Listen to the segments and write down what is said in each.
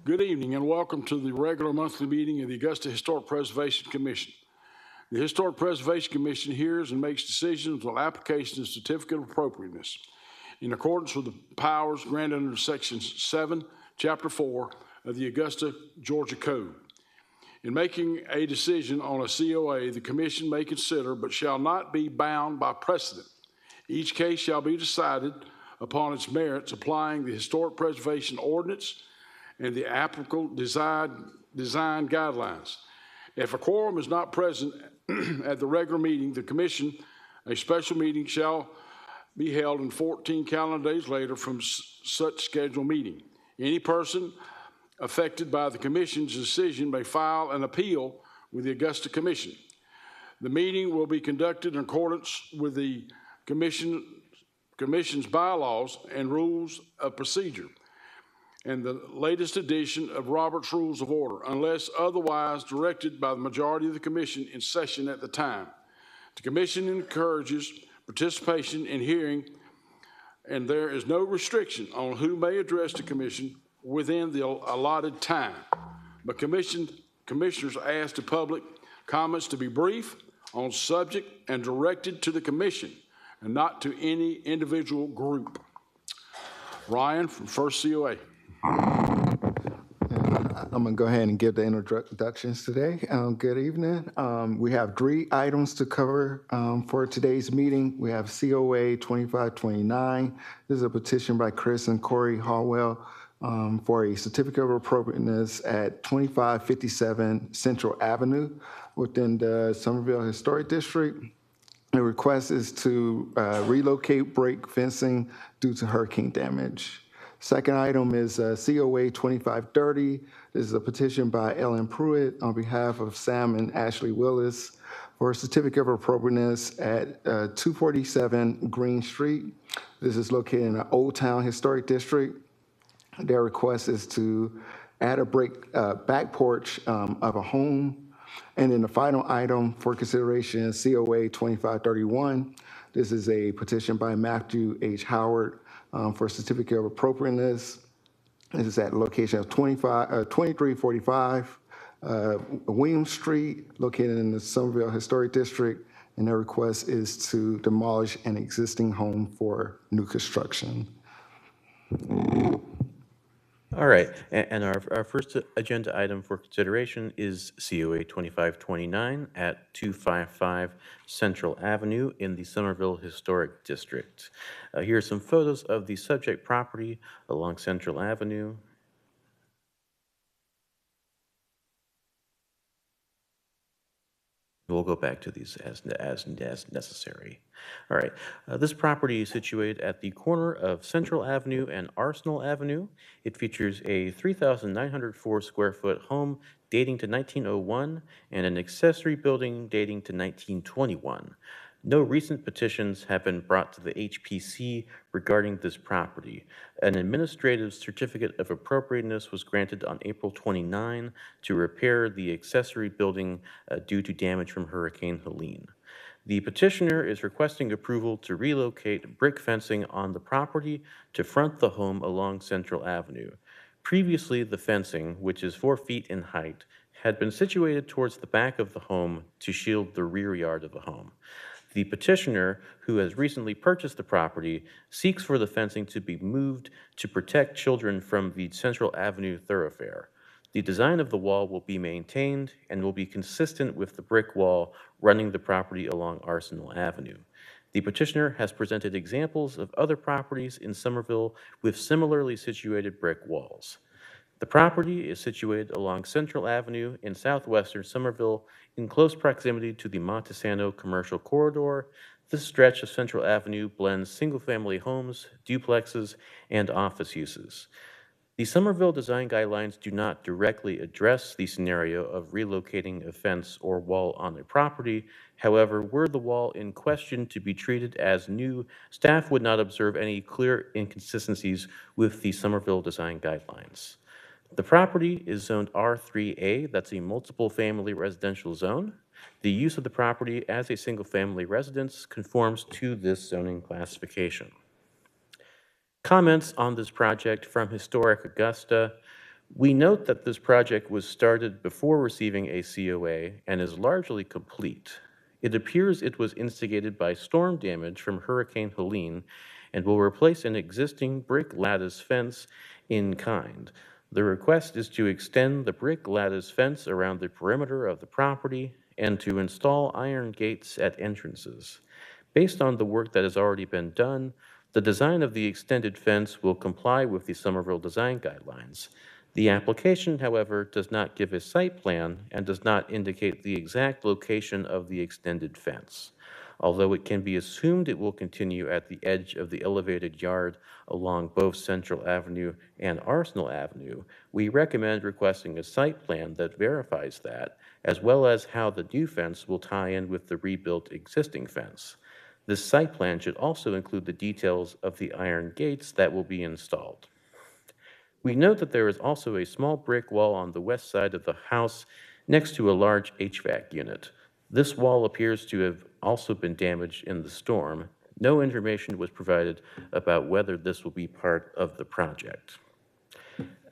Good evening and welcome to the regular monthly meeting of the Augusta Historic Preservation Commission. The Historic Preservation Commission hears and makes decisions on application of certificate of appropriateness in accordance with the powers granted under Section 7, Chapter 4 of the Augusta, Georgia Code. In making a decision on a COA, the Commission may consider but shall not be bound by precedent. Each case shall be decided upon its merits, applying the Historic Preservation Ordinance and the applicable design guidelines. If a quorum is not present at the regular meeting, the Commission, a special meeting shall be held in 14 calendar days later from such scheduled meeting. Any person affected by the Commission's decision may file an appeal with the Augusta Commission. The meeting will be conducted in accordance with the Commission's bylaws and rules of procedure and the latest edition of Robert's Rules of Order, unless otherwise directed by the majority of the Commission in session at the time. The Commission encourages participation in hearing, and there is no restriction on who may address the Commission within the allotted time. But commissioners ask the public comments to be brief, on subject, and directed to the Commission, and not to any individual group. Ryan from First COA. I'm going to go ahead and give the introductions today. Good evening. We have 3 items to cover for today's meeting. We have COA 2529. This is a petition by Chris and Corey Hallwell for a certificate of appropriateness at 2557 Central Avenue within the Somerville Historic District. The request is to relocate break fencing due to hurricane damage. Second item is COA 2530. This is a petition by Ellen Pruitt on behalf of Sam and Ashley Willis for a certificate of appropriateness at 247 Green Street. This is located in the Old Town Historic District. Their request is to add a back porch of a home. And then the final item for consideration is COA 2531. This is a petition by Matthew H. Howard for certificate of appropriateness. This is at the location of 2345 William Street, located in the Somerville Historic District, and their request is to demolish an existing home for new construction. All right, and our first agenda item for consideration is COA 2529 at 255 Central Avenue in the Somerville Historic District. Here are some photos of the subject property along Central Avenue. We'll go back to these as necessary. All right, this property is situated at the corner of Central Avenue and Arsenal Avenue. It features a 3,904 square foot home dating to 1901 and an accessory building dating to 1921. No recent petitions have been brought to the HPC regarding this property. An administrative certificate of appropriateness was granted on April 29 to repair the accessory building due to damage from Hurricane Helene. The petitioner is requesting approval to relocate brick fencing on the property to front the home along Central Avenue. Previously, the fencing, which is 4 feet in height, had been situated towards the back of the home to shield the rear yard of the home. The petitioner, who has recently purchased the property, seeks for the fencing to be moved to protect children from the Central Avenue thoroughfare. The design of the wall will be maintained and will be consistent with the brick wall running the property along Arsenal Avenue. The petitioner has presented examples of other properties in Somerville with similarly situated brick walls. The property is situated along Central Avenue in southwestern Somerville in close proximity to the Montesano Commercial Corridor. This stretch of Central Avenue blends single-family homes, duplexes, and office uses. The Somerville Design Guidelines do not directly address the scenario of relocating a fence or wall on a property. However, were the wall in question to be treated as new, staff would not observe any clear inconsistencies with the Somerville Design Guidelines. The property is zoned R3A, that's a multiple family residential zone. The use of the property as a single family residence conforms to this zoning classification. Comments on this project from Historic Augusta. We note that this project was started before receiving a COA and is largely complete. It appears it was instigated by storm damage from Hurricane Helene and will replace an existing brick lattice fence in kind. The request is to extend the brick lattice fence around the perimeter of the property and to install iron gates at entrances. Based on the work that has already been done, the design of the extended fence will comply with the Somerville Design Guidelines. The application, however, does not give a site plan and does not indicate the exact location of the extended fence. Although it can be assumed it will continue at the edge of the elevated yard along both Central Avenue and Arsenal Avenue, we recommend requesting a site plan that verifies that, as well as how the new fence will tie in with the rebuilt existing fence. This site plan should also include the details of the iron gates that will be installed. We note that there is also a small brick wall on the west side of the house next to a large HVAC unit. This wall appears to have also been damaged in the storm. No information was provided about whether this will be part of the project.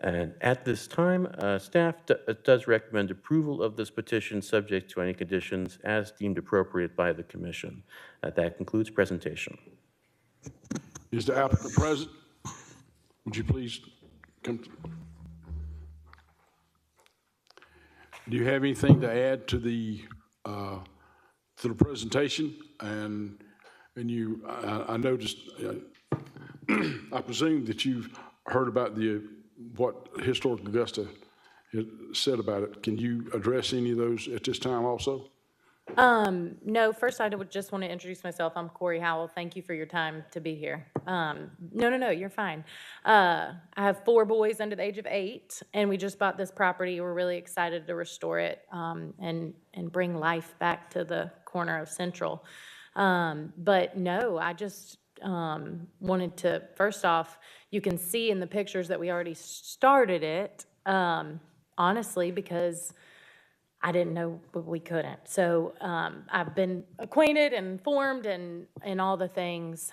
And at this time, staff does recommend approval of this petition subject to any conditions as deemed appropriate by the commission. That concludes presentation. Is the applicant present? Would you please come? Do you have anything to add to the presentation? And you, I noticed, I presume that you've heard about what Historic Augusta said about it. Can you address any of those at this time also? No, first I would just want to introduce myself. I'm Corey Howell. Thank you for your time to be here. No, you're fine. I have 4 boys under the age of 8, and we just bought this property. We're really excited to restore it and bring life back to the corner of Central. But no, I just wanted to, first off, you can see in the pictures that we already started it, honestly, because I didn't know, but we couldn't. So I've been acquainted and informed and all the things.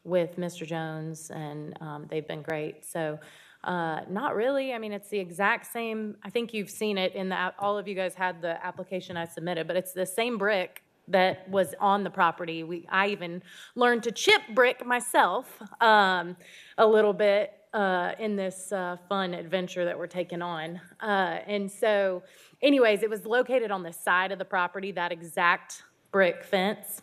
with Mr. Jones, and they've been great. So not really. I mean, it's the exact same. I think you've seen it in the, all of you guys had the application I submitted, but it's the same brick that was on the property. I even learned to chip brick myself a little bit in this fun adventure that we're taking on. And so anyways, it was located on the side of the property, that exact brick fence.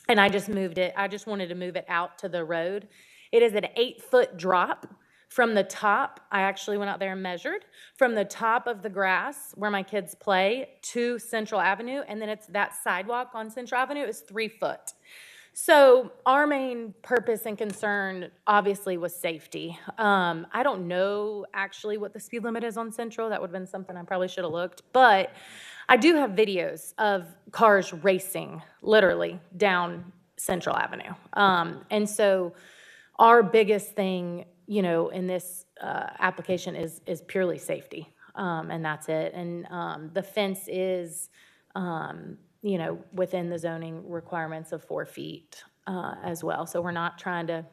And I just moved it. I just wanted to move it out to the road. It is an 8-foot drop from the top. I actually went out there and measured from the top of the grass where my kids play to Central Avenue. And then it's that sidewalk on Central Avenue is 3 foot. So our main purpose and concern obviously was safety. I don't know actually what the speed limit is on Central. That would have been something I probably should have looked. But I do have videos of cars racing literally down Central Avenue. And so our biggest thing, you know, in this application is purely safety, and that's it. And the fence is, you know, within the zoning requirements of 4 feet as well. So we're not trying to,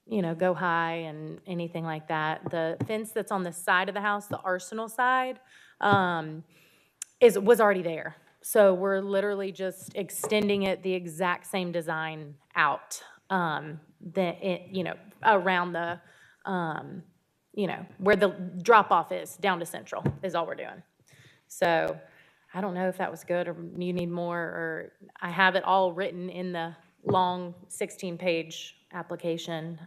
you know, go high and anything like that. The fence that's on the side of the house, the Arsenal side, was already there. So we're literally just extending it the exact same design out, you know, around the, you know, where the drop-off is, down to Central is all we're doing. So I don't know if that was good or you need more, or I have it all written in the long 16-page application.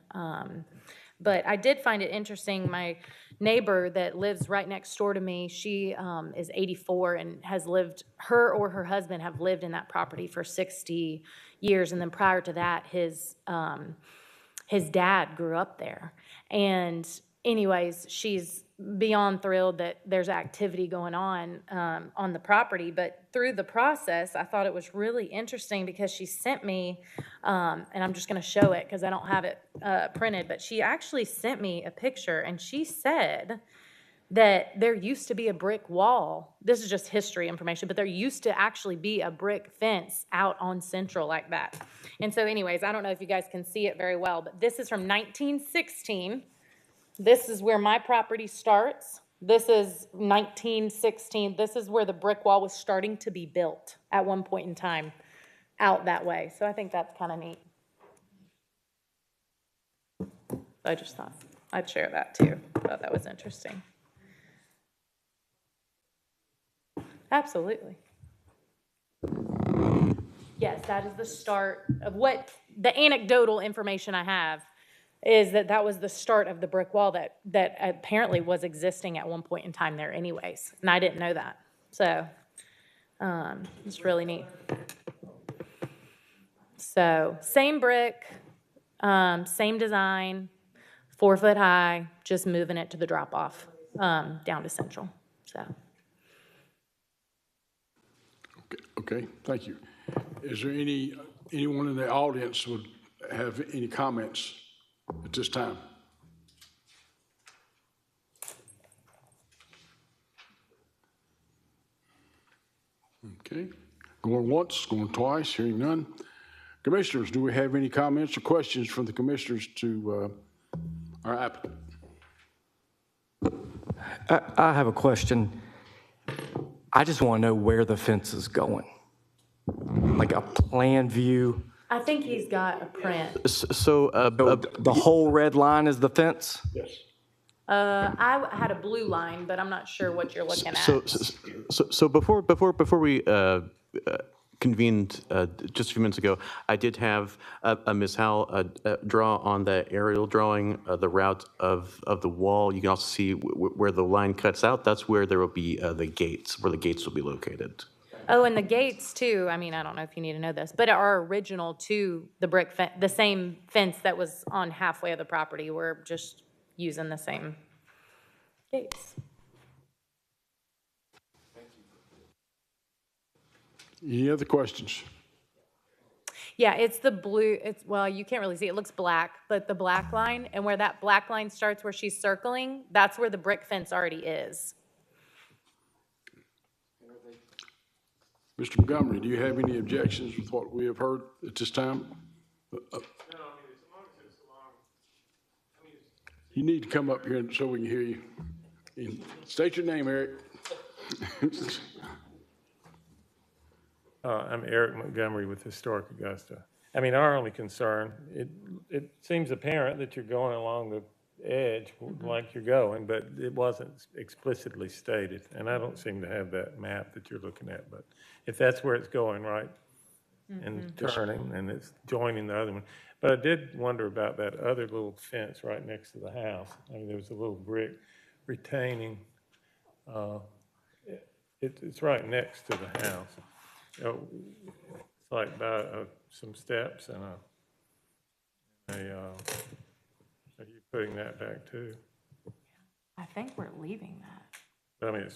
But I did find it interesting. My neighbor that lives right next door to me, she is 84 and has lived, her or her husband have lived in that property for 60 years. And then prior to that, his dad grew up there. And anyways, she's beyond thrilled that there's activity going on the property. But through the process, I thought it was really interesting because she sent me, and I'm just going to show it because I don't have it printed, but she actually sent me a picture, and she said that there used to be a brick wall. This is just history information, but there used to actually be a brick fence out on Central like that. And so anyways, I don't know if you guys can see it very well, but this is from 1916. This is where my property starts. This is 1916. This is where the brick wall was starting to be built at one point in time out that way. So I think that's kind of neat. I just thought I'd share that too. Thought that was interesting. Absolutely. Yes, that is the start of what the anecdotal information I have is that was the start of the brick wall that apparently was existing at one point in time there anyways. And I didn't know that. So it's really neat. So same brick, same design, 4 foot high, just moving it to the drop off down to Central. So. Okay, thank you. Is there anyone in the audience would have any comments at this time? Okay, going once, going twice, hearing none. Commissioners, do we have any comments or questions from the commissioners to our applicant? I have a question. I just want to know where the fence is going, like a plan view. I think he's got a print. So, The whole red line is the fence? Yes. I had a blue line, but I'm not sure what you're looking at. so before we convened just a few minutes ago, I did have Ms. Howell draw on the aerial drawing the route of the wall. You can also see where the line cuts out. That's where there will be the gates, where the gates will be located. Oh, and the gates too. I mean, I don't know if you need to know this, but are original to the brick fence, the same fence that was on halfway of the property. We're just using the same gates. Any other questions? Yeah, it's the blue, well, you can't really see, it looks black, but the black line, and where that black line starts where she's circling, that's where the brick fence already is. Mr. Montgomery, do you have any objections with what we have heard at this time? No, I mean, You need to come up here so we can hear you. And state your name, Eric. I'm Eric Montgomery with Historic Augusta. I mean, our only concern, it seems apparent that you're going along the edge like you're going, but it wasn't explicitly stated. And I don't seem to have that map that you're looking at, but if that's where it's going, right? And turning, and it's joining the other one. But I did wonder about that other little fence right next to the house. I mean, there was a little brick retaining, it's right next to the house. It's like by some steps and are you putting that back too? I think we're leaving that. But I mean,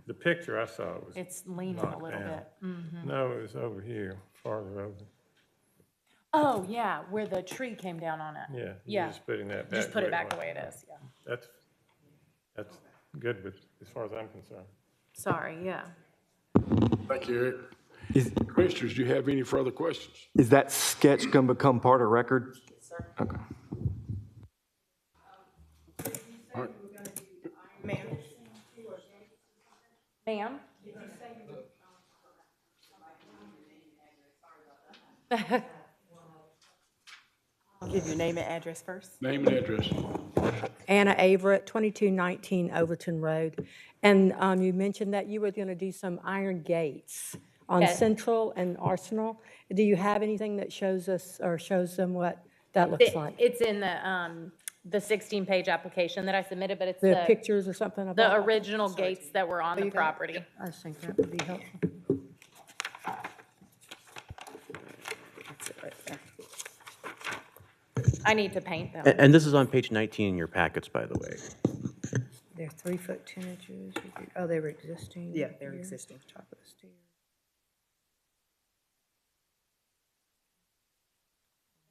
the picture I saw was It's leaning a knocked little down. bit. No, it was over here, farther over. Oh, yeah, where the tree came down on it. Yeah, you're Yeah. just putting that back. Just put it back the was. way it is, yeah. That's good with, as far as I'm concerned. Sorry, yeah. Thank you, Eric. Is, Commissioners, do you have any further questions? is that sketch going to become part of record? Yes, sir. Okay. All right. Ma'am? I'll give you name and address first. Name and address. Anna Averett, 2219 Overton Road. And you mentioned that you were going to do some iron gates on Yes. Central and Arsenal. Do you have anything that shows us, or shows them what that looks like? It's in the 16-page application that I submitted, but it's The the pictures or something about the it? original gates that were on the you got it? property. I just think that would be helpful. That's it right there. I need to paint them. And this is on page 19 in your packets, by the way. They're 3 foot 10 inches. Oh, they were existing? Yeah, they're here, existing. Top of the stairs.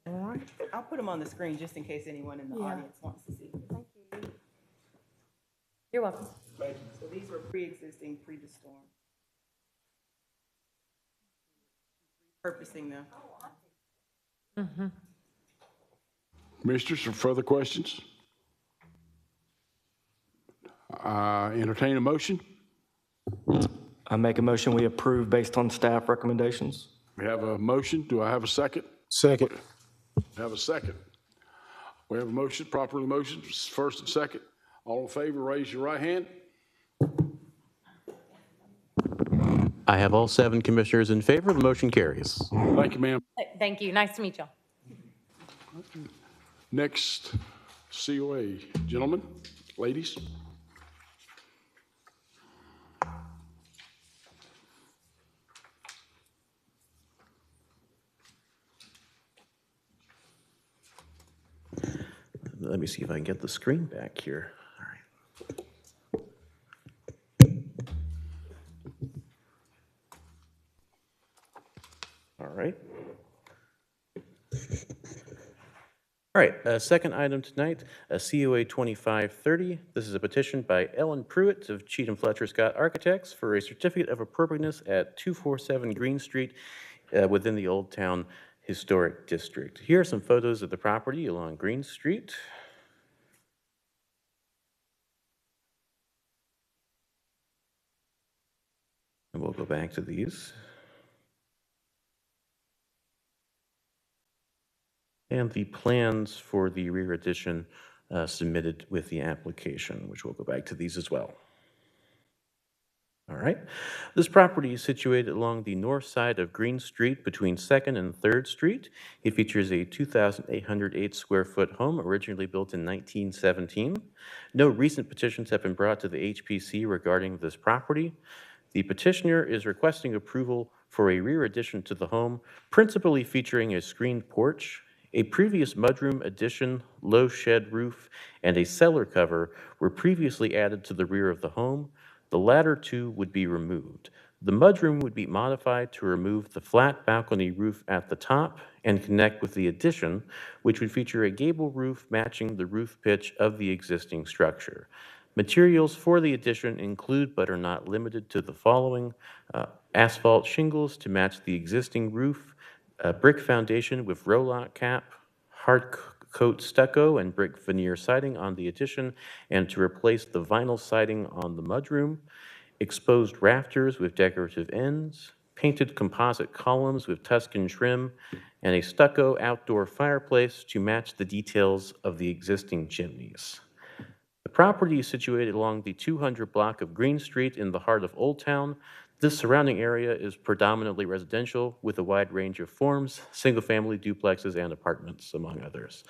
All right. I'll put them on the screen just in case anyone in the Yeah. audience wants to see. You're welcome. So these were pre-existing, pre the storm. Repurposing them. Commissioners, some further questions? Entertain a motion. I make a motion we approve based on staff recommendations. We have a motion. Do I have a second? Second. Have a second. We have a motion, properly motioned, first and second. All in favor, raise your right hand. I have all 7 commissioners in favor. The motion carries. Thank you, ma'am. Thank you. Nice to meet y'all. Next, COA. Gentlemen, ladies. Let me see if I can get the screen back here. All right. All right. All right, second item tonight, COA 2530. This is a petition by Ellen Pruitt of Cheatham Fletcher Scott Architects for a certificate of appropriateness at 247 Green Street within the Old Town Historic District. Here are some photos of the property along Green Street. And we'll go back to these. And the plans for the rear addition submitted with the application, which we'll go back to these as well. All right. This property is situated along the north side of Green Street between 2nd and 3rd Street. It features a 2,808 square foot home originally built in 1917. No recent petitions have been brought to the HPC regarding this property. The petitioner is requesting approval for a rear addition to the home, principally featuring a screened porch. A previous mudroom addition, low shed roof, and a cellar cover were previously added to the rear of the home. The latter two would be removed. The mudroom would be modified to remove the flat balcony roof at the top and connect with the addition, which would feature a gable roof matching the roof pitch of the existing structure. Materials for the addition include, but are not limited to, the following: asphalt shingles to match the existing roof, a brick foundation with roll-out cap, hard coat stucco and brick veneer siding on the addition and to replace the vinyl siding on the mudroom, exposed rafters with decorative ends, painted composite columns with Tuscan trim, and a stucco outdoor fireplace to match the details of the existing chimneys. The property is situated along the 200 block of Green Street in the heart of Old Town. This surrounding area is predominantly residential with a wide range of forms, single-family duplexes and apartments, among others.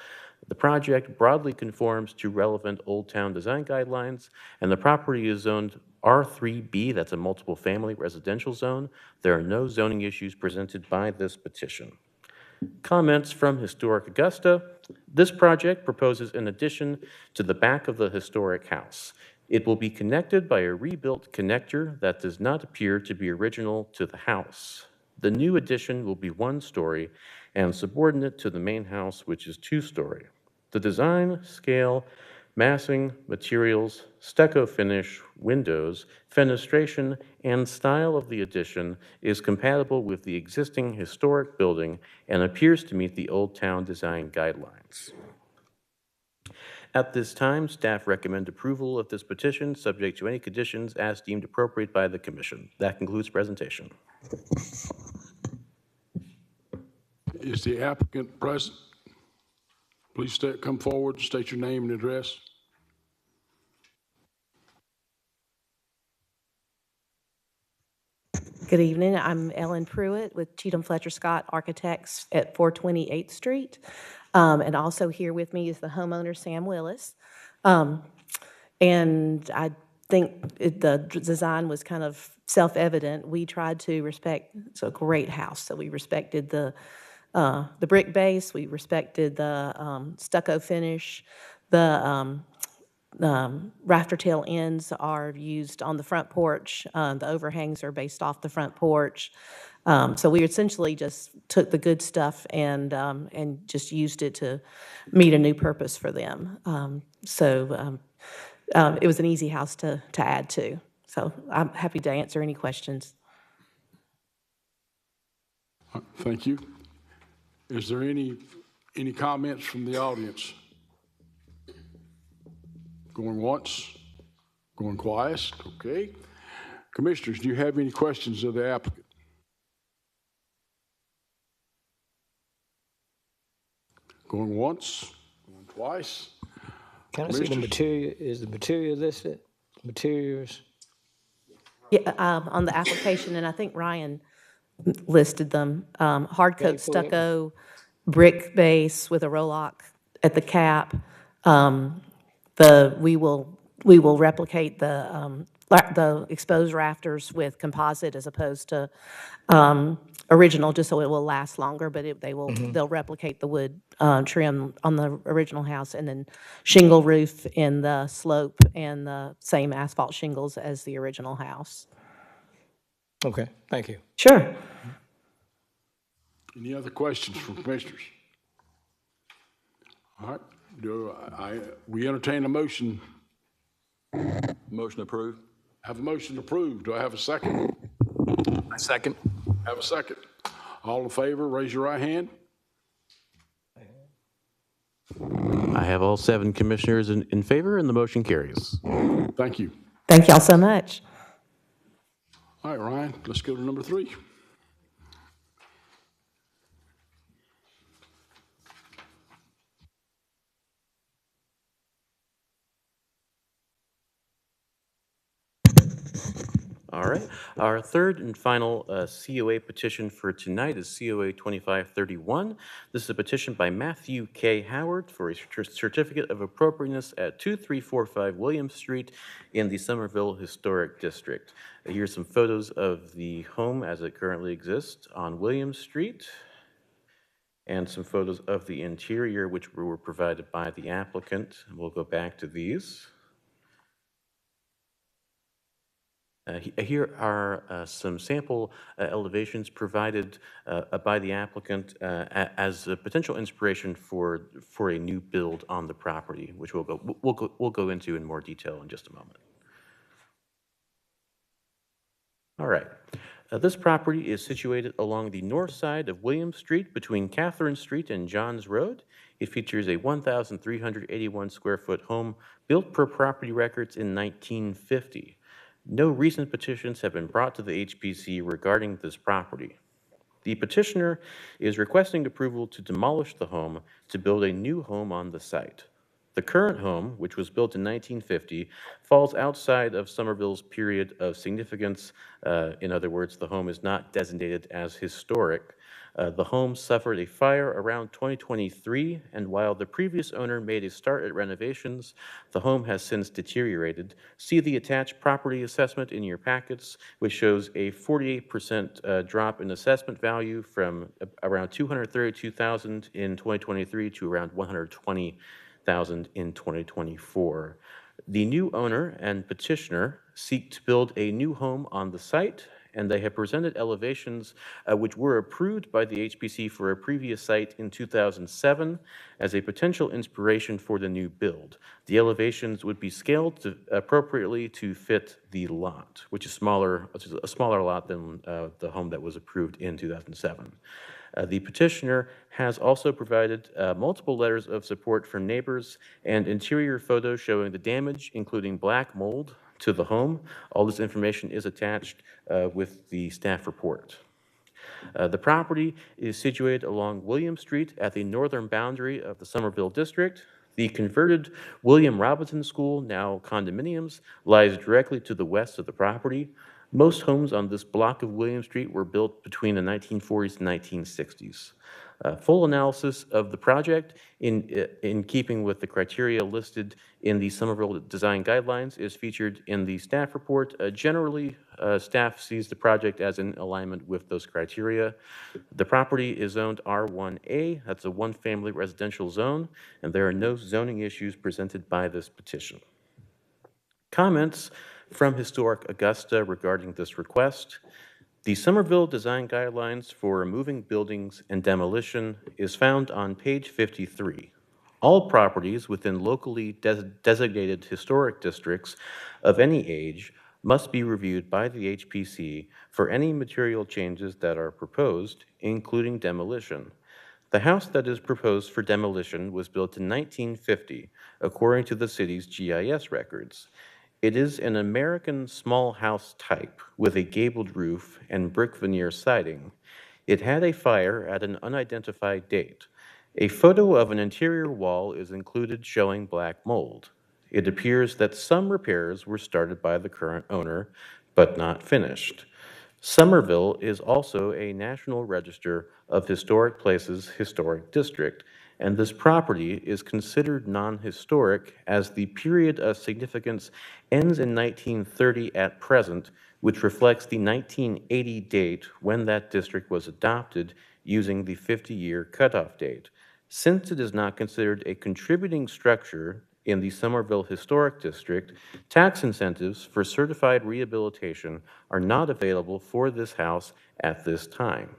The project broadly conforms to relevant Old Town design guidelines, and the property is zoned R3B, that's a multiple family residential zone. There are no zoning issues presented by this petition. Comments from Historic Augusta. This project proposes an addition to the back of the historic house. It will be connected by a rebuilt connector that does not appear to be original to the house. The new addition will be 1-story and subordinate to the main house, which is 2-story. The design, scale, massing, materials, stucco finish, windows, fenestration, and style of the addition is compatible with the existing historic building and appears to meet the Old Town design guidelines. At this time, staff recommend approval of this petition, subject to any conditions as deemed appropriate by the commission. That concludes presentation. Is the applicant present? Please come forward, state your name and address. Good evening. I'm Ellen Pruitt with Cheatham Fletcher Scott Architects at 428th Street. And also here with me is the homeowner, Sam Willis. And I think the design was kind of self-evident. We tried to respect, it's a great house, so we respected the brick base, we respected the stucco finish, the rafter tail ends are used on the front porch. The overhangs are based off the front porch. So we essentially just took the good stuff and just used it to meet a new purpose for them. It was an easy house to add to. So I'm happy to answer any questions. Thank you. Is there any comments from the audience? Going once, going twice, okay. Commissioners, do you have any questions of the applicant? Going once, going twice. Can I see the material, is the material listed? Materials? Yeah, on the application, and I think Ryan listed them, hard coat stucco, brick base with a roll-lock at the cap. We will replicate the exposed rafters with composite as opposed to original, just so it will last longer. But they'll replicate the wood trim on the original house, and then shingle roof in the slope and the same asphalt shingles as the original house. Okay, thank you. Sure. Any other questions from commissioners? All right. We entertain a motion. Motion approved. Have a motion approved. Do I have a second? A second. Have a second. All in favor, raise your right hand. I have all 7 commissioners in favor, and the motion carries. Thank you. Thank y'all so much. All right, Ryan, let's go to number 3. All right. Our third and final COA petition for tonight is COA 2531. This is a petition by Matthew K. Howard for a certificate of appropriateness at 2345 Williams Street in the Somerville Historic District. Here's some photos of the home as it currently exists on Williams Street, and some photos of the interior, which were provided by the applicant. We'll go back to these. Here are some sample elevations provided by the applicant as a potential inspiration for a new build on the property, which we'll go into in more detail in just a moment. All right. This property is situated along the north side of William Street between Catherine Street and Johns Road. It features a 1,381 square foot home built per property records in 1950. No recent petitions have been brought to the HPC regarding this property. The petitioner is requesting approval to demolish the home to build a new home on the site. The current home, which was built in 1950, falls outside of Somerville's period of significance. In other words, the home is not designated as historic. The home suffered a fire around 2023, and while the previous owner made a start at renovations, the home has since deteriorated. See the attached property assessment in your packets, which shows a 48% drop in assessment value from around $232,000 in 2023 to around $120,000 in 2024. The new owner and petitioner seek to build a new home on the site, and they have presented elevations which were approved by the HPC for a previous site in 2007 as a potential inspiration for the new build. The elevations would be scaled appropriately to fit the lot, which is a smaller lot than the home that was approved in 2007. The petitioner has also provided multiple letters of support from neighbors and interior photos showing the damage, including black mold, to the home. All this information is attached with the staff report. The property is situated along William Street at the northern boundary of the Somerville District. The converted William Robinson School, now condominiums, lies directly to the west of the property. Most homes on this block of William Street were built between the 1940s and 1960s. Full analysis of the project in keeping with the criteria listed in the Somerville Design Guidelines is featured in the staff report. Generally, staff sees the project as in alignment with those criteria. The property is zoned R1A, that's a one-family residential zone, and there are no zoning issues presented by this petition. Comments from Historic Augusta regarding this request. The Somerville Design Guidelines for Removing Buildings and Demolition is found on page 53. All properties within locally designated historic districts of any age must be reviewed by the HPC for any material changes that are proposed, including demolition. The house that is proposed for demolition was built in 1950, according to the city's GIS records. It is an American small house type with a gabled roof and brick veneer siding. It had a fire at an unidentified date. A photo of an interior wall is included showing black mold. It appears that some repairs were started by the current owner, but not finished. Somerville is also a National Register of Historic Places historic district, and this property is considered non-historic as the period of significance ends in 1930 at present, which reflects the 1980 date when that district was adopted using the 50-year cutoff date. Since it is not considered a contributing structure in the Somerville Historic District, tax incentives for certified rehabilitation are not available for this house at this time.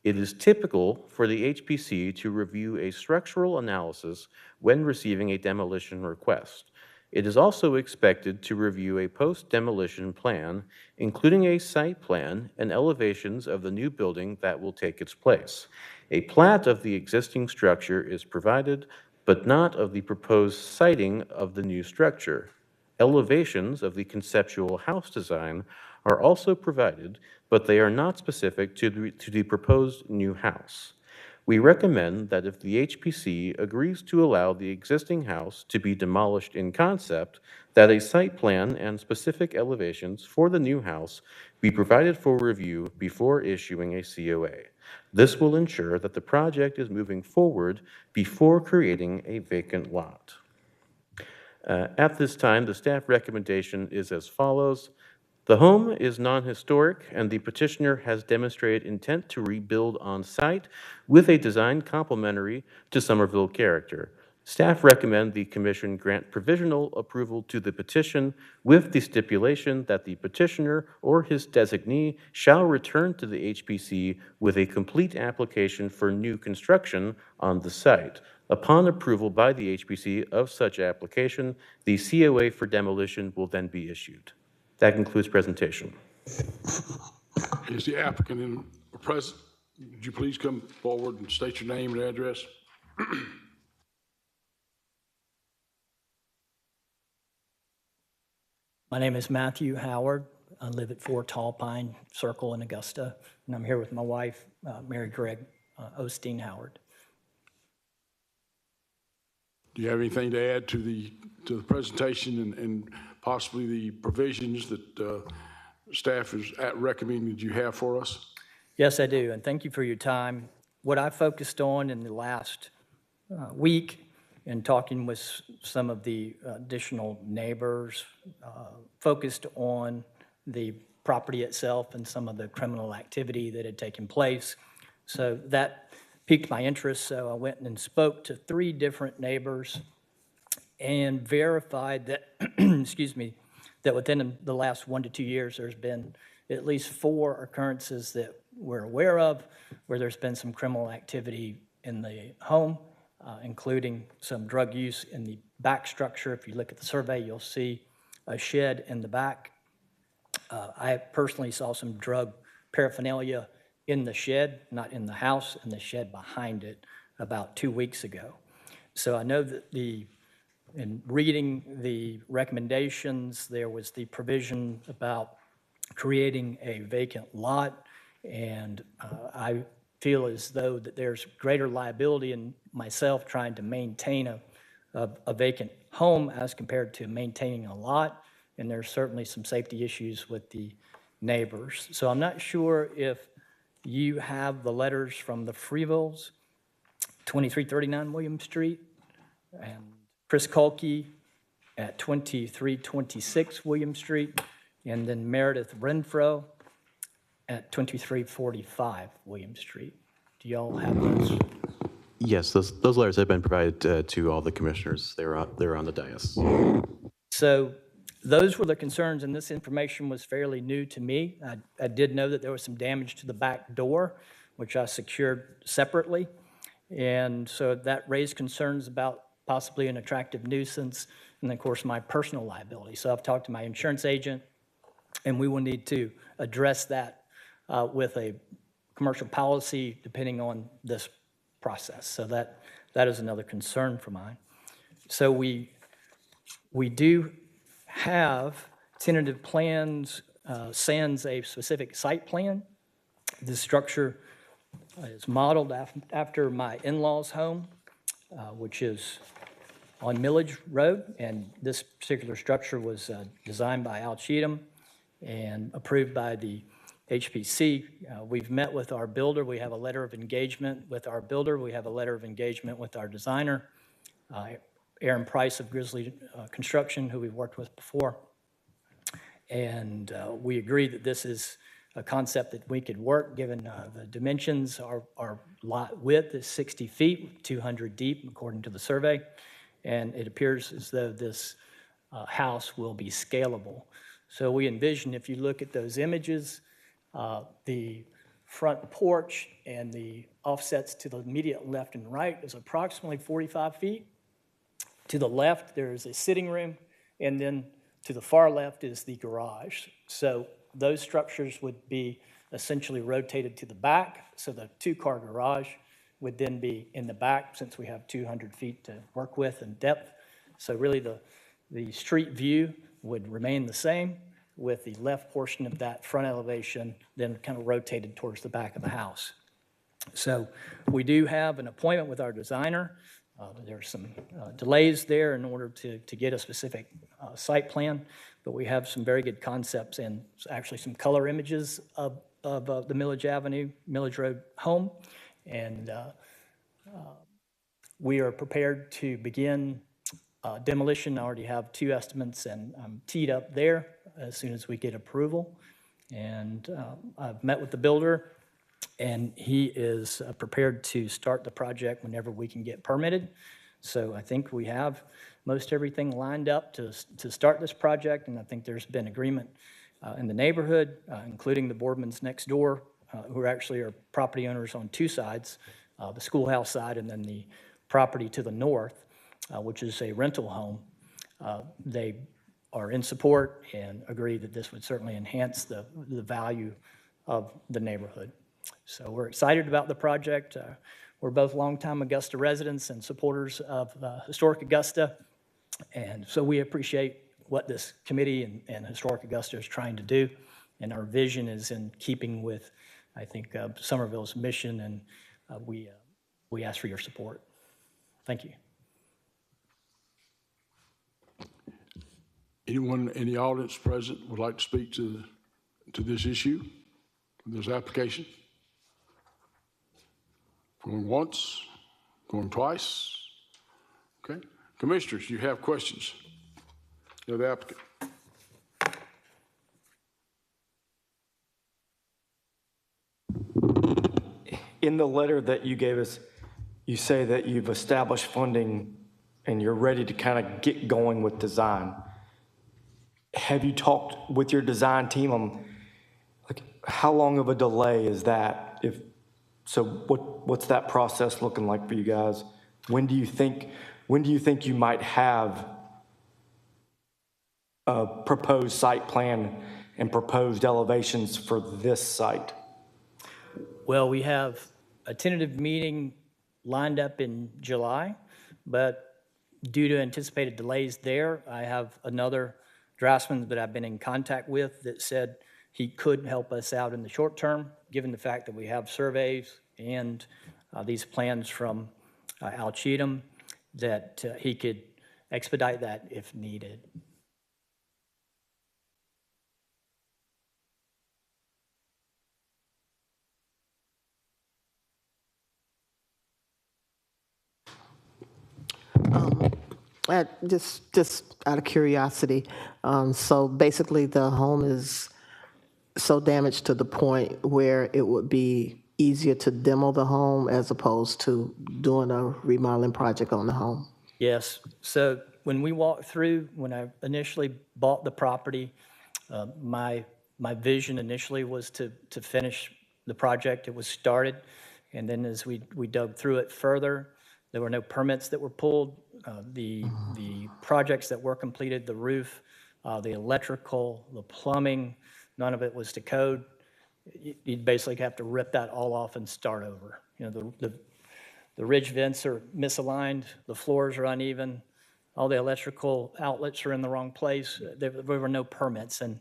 It is typical for the HPC to review a structural analysis when receiving a demolition request. It is also expected to review a post-demolition plan, including a site plan and elevations of the new building that will take its place. A plat of the existing structure is provided, but not of the proposed siting of the new structure. Elevations of the conceptual house design are also provided, but they are not specific to the proposed new house. We recommend that if the HPC agrees to allow the existing house to be demolished in concept, that a site plan and specific elevations for the new house be provided for review before issuing a COA. This will ensure that the project is moving forward before creating a vacant lot. At this time, the staff recommendation is as follows. The home is non-historic, and the petitioner has demonstrated intent to rebuild on site with a design complementary to Somerville character. Staff recommend the Commission grant provisional approval to the petition with the stipulation that the petitioner or his designee shall return to the HPC with a complete application for new construction on the site. Upon approval by the HPC of such application, the COA for demolition will then be issued. That concludes presentation. Is the applicant in present? Would you please come forward and state your name and address? My name is Matthew Howard. I live at 4 Tall Pine Circle in Augusta, and I'm here with my wife, Mary Gregg Osteen Howard. Do you have anything to add to the presentation and possibly the provisions that staff is recommended you have for us? Yes, I do, and thank you for your time. What I focused on in the last week in talking with some of the additional neighbors, focused on the property itself and some of the criminal activity that had taken place. So that piqued my interest, so I went and spoke to 3 different neighbors and verified that, excuse me, that within the last 1 to 2 years, there's been at least 4 occurrences that we're aware of where there's been some criminal activity in the home, including some drug use in the back structure. If you look at the survey, you'll see a shed in the back. I personally saw some drug paraphernalia in the shed, not in the house, in the shed behind it about 2 weeks ago. So I know that in reading the recommendations, there was the provision about creating a vacant lot, and I feel as though that there's greater liability in myself trying to maintain a vacant home as compared to maintaining a lot, and there's certainly some safety issues with the neighbors. So I'm not sure if you have the letters from the Freevilles, 2339 William Street, and Chris Kolke at 2326 William Street, and then Meredith Renfro at 2345 William Street. Do y'all have those? Yes, those letters have been provided to all the commissioners. They're on the dais. So those were the concerns, and this information was fairly new to me. I did know that there was some damage to the back door, which I secured separately. And so that raised concerns about possibly an attractive nuisance, and of course, my personal liability. So I've talked to my insurance agent, and we will need to address that with a commercial policy depending on this process. So that is another concern for mine. So we do have tentative plans, sans a specific site plan. The structure is modeled after my in-laws' home, which is on Millage Road, and this particular structure was designed by Al Cheatham and approved by the HPC. We've met with our builder. We have a letter of engagement with our builder. We have a letter of engagement with our designer, Aaron Price of Grizzly Construction, who we've worked with before. And we agree that this is a concept that we could work given the dimensions. Our lot width is 60 feet, 200 deep, according to the survey. And it appears as though this house will be scalable. So we envision, if you look at those images, the front porch and the offsets to the immediate left and right is approximately 45 feet. To the left, there is a sitting room, and then to the far left is the garage. So those structures would be essentially rotated to the back, so the 2-car garage would then be in the back since we have 200 feet to work with in depth. So really the street view would remain the same, with the left portion of that front elevation then kind of rotated towards the back of the house. So we do have an appointment with our designer. There's some delays there in order to get a specific site plan, but we have some very good concepts and actually some color images of the Millage Road home. And we are prepared to begin demolition. I already have 2 estimates, and I'm teed up there as soon as we get approval. And I've met with the builder, and he is prepared to start the project whenever we can get permitted. So I think we have most everything lined up to start this project, and I think there's been agreement in the neighborhood, including the Boardmans next door, who actually are property owners on 2 sides, the schoolhouse side and then the property to the north, which is a rental home. They are in support and agree that this would certainly enhance the value of the neighborhood. So we're excited about the project. We're both longtime Augusta residents and supporters of Historic Augusta. And so we appreciate what this committee and Historic Augusta is trying to do. And our vision is in keeping with, I think, Somerville's mission, and we ask for your support. Thank you. Anyone in the audience present would like to speak to this issue, this application? Going once, going twice? Okay. Commissioners, you have questions of the applicant? In the letter that you gave us, you say that you've established funding and you're ready to kind of get going with design. Have you talked with your design team on, like, how long of a delay is that? So what's that process looking like for you guys? When do you think you might have a proposed site plan and proposed elevations for this site? Well, we have a tentative meeting lined up in July, but due to anticipated delays there, I have another draftsman that I've been in contact with that said he could help us out in the short term, given the fact that we have surveys and these plans from Al Cheatham, that he could expedite that if needed. Just out of curiosity, so basically the home is so damaged to the point where it would be easier to demo the home as opposed to doing a remodeling project on the home? Yes. So when we walked through, when I initially bought the property, my vision initially was to finish the project. It was started, and then as we dug through it further, there were no permits that were pulled. The projects that were completed, the roof, the electrical, the plumbing, none of it was to code. You'd basically have to rip that all off and start over. You know, the ridge vents are misaligned, the floors are uneven, all the electrical outlets are in the wrong place. There were no permits. And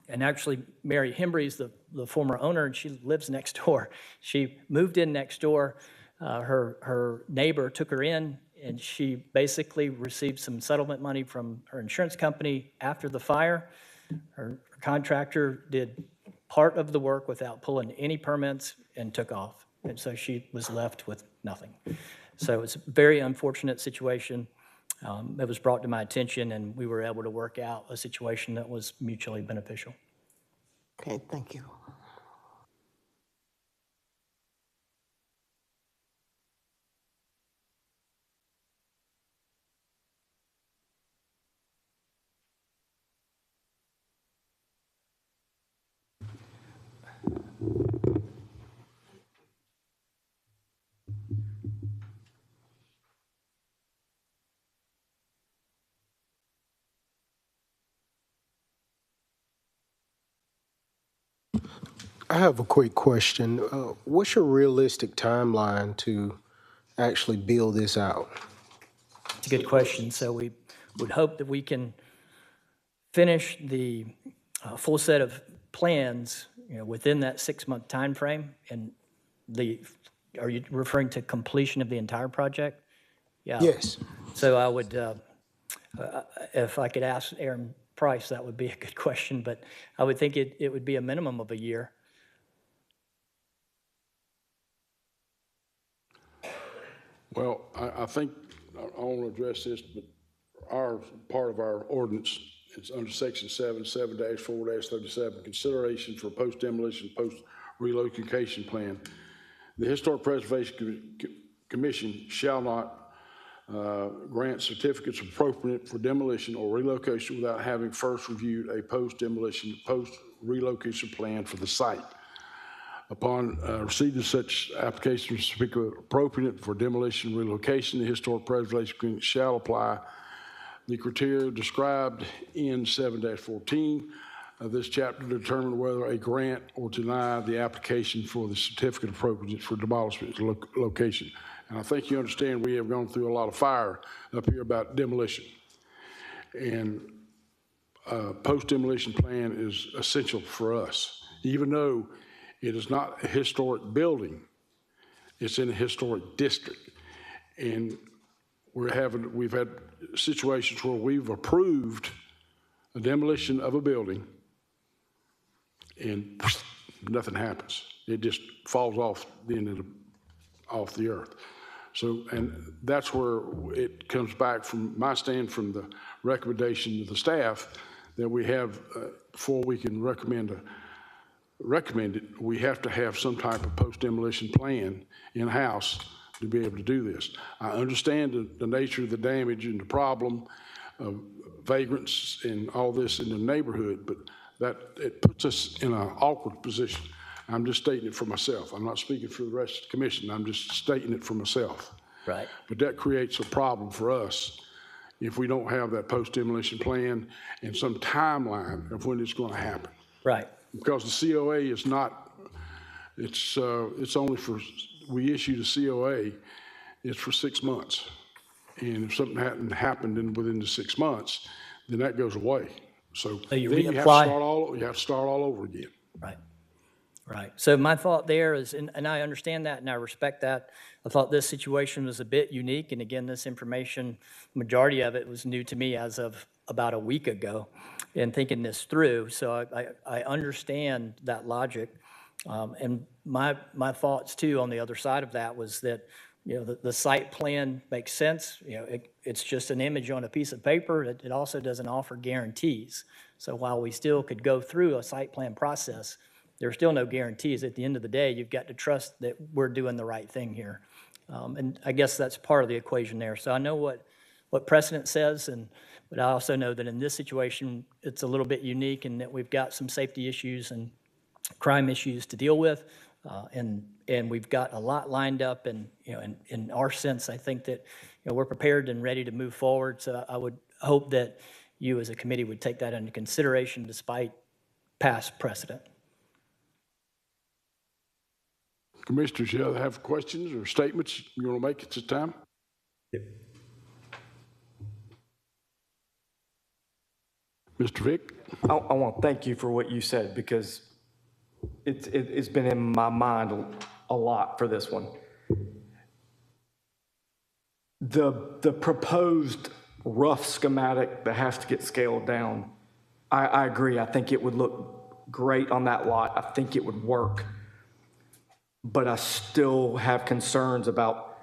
actually, Mary Hembree's the former owner, and she lives next door. She moved in next door. Her neighbor took her in, and she basically received some settlement money from her insurance company after the fire. Her contractor did part of the work without pulling any permits and took off. And so she was left with nothing. So it's a very unfortunate situation. It was brought to my attention, and we were able to work out a situation that was mutually beneficial. Okay, thank you. I have a quick question. What's your realistic timeline to actually build this out? It's a good question. So we would hope that we can finish the full set of plans, within that 6-month time frame. And are you referring to completion of the entire project? Yeah. Yes. So I would, if I could ask Aaron Price, that would be a good question, but I would think it would be a minimum of a year. Well, I think I want to address this, but part of our ordinance, it's under section 7-4-37, consideration for post-demolition, post-relocation plan. The Historic Preservation Commission shall not grant certificates appropriate for demolition or relocation without having first reviewed a post-demolition, post-relocation plan for the site. Upon receipt of such application certificate appropriate for demolition and relocation, the Historic Preservation Commission shall apply the criteria described in 7-14 of this chapter to determine whether a grant or deny the application for the certificate of appropriateness for demolishment location. And I think you understand we have gone through a lot of fire up here about demolition. And post-demolition plan is essential for us. Even though it is not a historic building, it's in a historic district. And we've had situations where we've approved a demolition of a building and nothing happens. It just falls off the end of off the earth. So, and that's where it comes back from my stand from the recommendation of the staff that we have, before we can recommend it, we have to have some type of post-demolition plan in-house to be able to do this. I understand the nature of the damage and the problem of vagrants and all this in the neighborhood, but that it puts us in an awkward position. I'm just stating it for myself. I'm not speaking for the rest of the commission. I'm just stating it for myself. Right. But that creates a problem for us if we don't have that post-demolition plan and some timeline of when it's going to happen. Right. Because the COA is not, it's only for, we issued a COA, it's for 6 months. And if something hadn't happened within the 6 months, then that goes away. So then you you have to start all over again. Right. Right. So my thought there is, and I understand that and I respect that. I thought this situation was a bit unique. And again, this information, majority of it was new to me as of about a week ago in thinking this through. So I understand that logic. And my thoughts too on the other side of that was that, you know, the site plan makes sense. You know, it's just an image on a piece of paper. It also doesn't offer guarantees. So while we still could go through a site plan process, there are still no guarantees. At the end of the day, you've got to trust that we're doing the right thing here. And I guess that's part of the equation there. So I know what precedent says, but I also know that in this situation, it's a little bit unique in that we've got some safety issues and crime issues to deal with. And we've got a lot lined up, and you know, in our sense, I think that, you know, we're prepared and ready to move forward. So I would hope that you as a committee would take that into consideration despite past precedent. Commissioners, you have questions or statements you want to make at this time? Yep. Mr. Vick? I want to thank you for what you said, because it's been in my mind a lot for this one. The proposed rough schematic that has to get scaled down, I agree. I think it would look great on that lot. I think it would work. But I still have concerns about,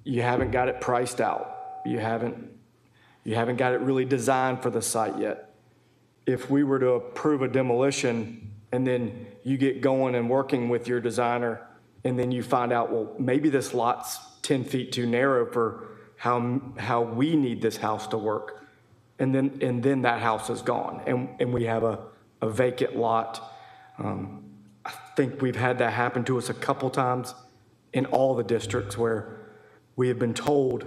you haven't got it priced out. You haven't got it really designed for the site yet. If we were to approve a demolition and then you get going and working with your designer and then you find out, well, maybe this lot's 10 feet too narrow for how we need this house to work. And then that house is gone and we have a vacant lot. I think we've had that happen to us a couple times in all the districts where we have been told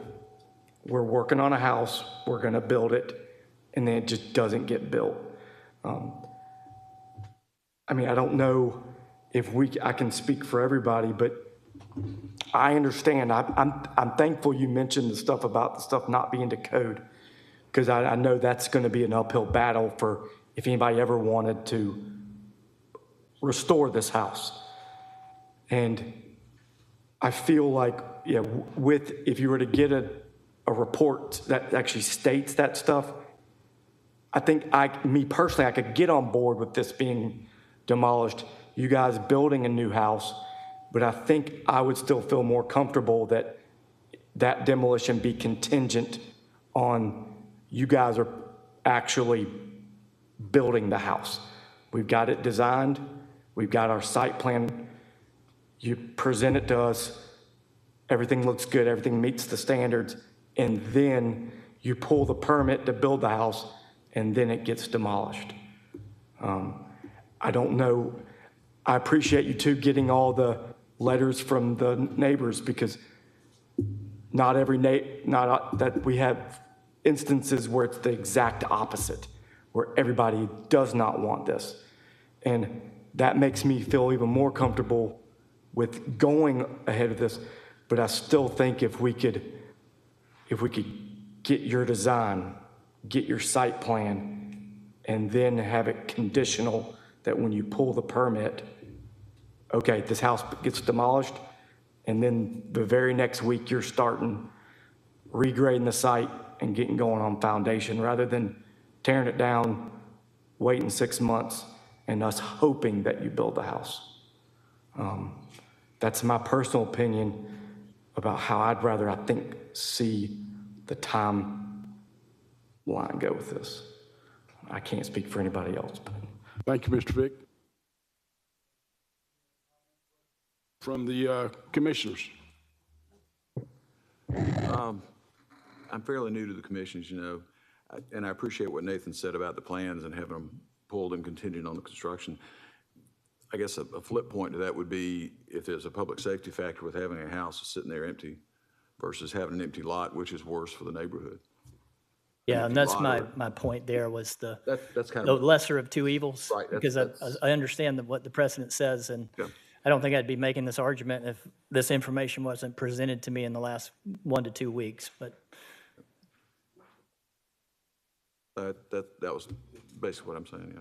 we're working on a house, we're going to build it, and then it just doesn't get built. I mean, I don't know if I can speak for everybody, but I understand. I'm thankful you mentioned the stuff about the stuff not being to code, because I know that's going to be an uphill battle for if anybody ever wanted to restore this house. And I feel like, yeah, if you were to get a report that actually states that stuff, I think me personally, I could get on board with this being demolished, you guys building a new house, but I think I would still feel more comfortable that that demolition be contingent on you guys are actually building the house. We've got it designed. We've got our site plan. You present it to us. Everything looks good. Everything meets the standards. And then you pull the permit to build the house, and then it gets demolished. I don't know. I appreciate you two getting all the letters from the neighbors, because not that we have instances where it's the exact opposite, where everybody does not want this. And that makes me feel even more comfortable with going ahead with this. But I still think if we could get your design, get your site plan, and then have it conditional that when you pull the permit, okay, this house gets demolished, and then the very next week you're starting regrading the site and getting going on foundation, rather than tearing it down, waiting 6 months, and us hoping that you build the house. That's my personal opinion about how I'd rather, I think, see the timeline go with this. I can't speak for anybody else, but. Thank you, Mr. Vick. From the commissioners. I'm fairly new to the commission, as you know, and I appreciate what Nathan said about the plans and having them pulled and contingent on the construction. I guess a flip point to that would be if there's a public safety factor with having a house sitting there empty versus having an empty lot, which is worse for the neighborhood. Yeah, and that's my point there was that's kind the of lesser of two evils. Right, Because I understand what the precedent says, and I don't think I'd be making this argument if this information wasn't presented to me in the last 1 to 2 weeks, but. That was basically what I'm saying,